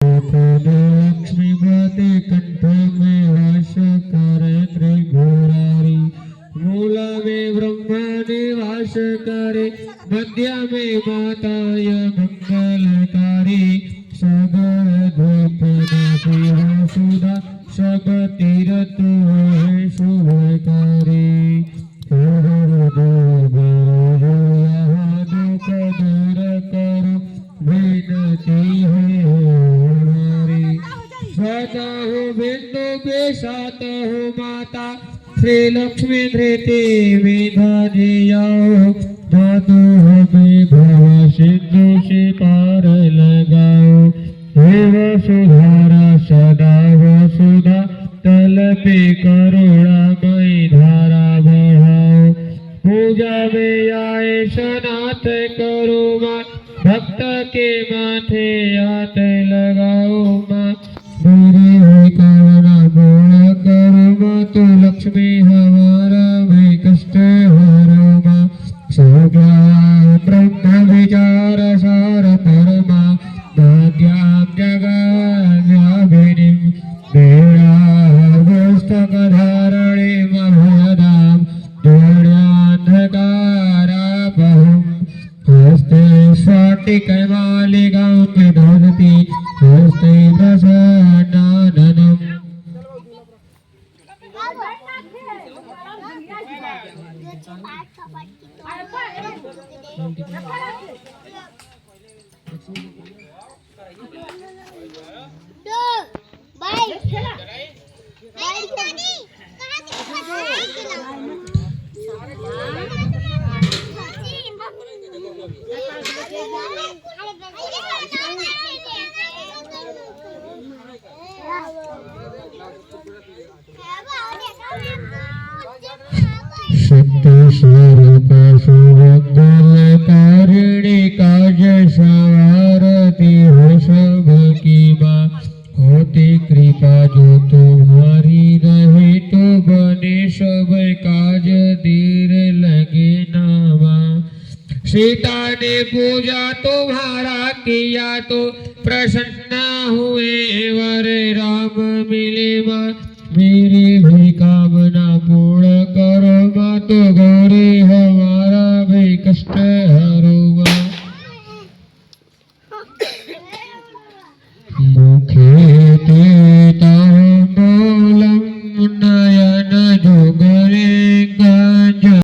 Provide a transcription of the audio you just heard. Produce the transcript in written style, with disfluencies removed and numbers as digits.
लक्ष्मी माते कंठ में वास करे त्रिपुरारी, मूल में ब्रह्मा निवास करे, मध्य में माताय मंगलकारी, सगर द्वीप शिव सुधा सब तीरथ है शुभकारी। दुख दूर करो विनती है हमारी, सदा हो बिंदु के साथ हो माता, श्री लक्ष्मी धृति विधाने आओ, जादू हमें भव सिंधु से पार लगाओ। हे वसुधारा सदा वसुधा, तल पे करुणामयी धारा बढ़ाओ, पूजा में आए सनाथ करो माँ, भक्त के माथे हाथ लगाओ माँ, मेरी हुई कामना पूर्ण करो माँ, तो लक्ष्मी हमारा भी कष्ट हरो माँ। सौज्ञान ब्रह्म विचार सार परमा, भाग्यां जगद्व्यापिनीं पुस्तक धारणे मभयदां, दूर्यान्धकारापहं हस्ते स्फटिकमालिकां विदधति, हस्ते प्रसन्नाननम्। शक्ति स्वरूप सुमंगलकारिणी, काज सवारती हो सबकी माँ, होती कृपा जो तुम्हारी रहे, तो बने सब काज देर लगे ना माँ। सीता ने पूजा तुम्हारा किया तो प्रसन्न हुए, वर राम मिले माँ, मेरी भी कामना पूर्ण करो माँ, तो गौरी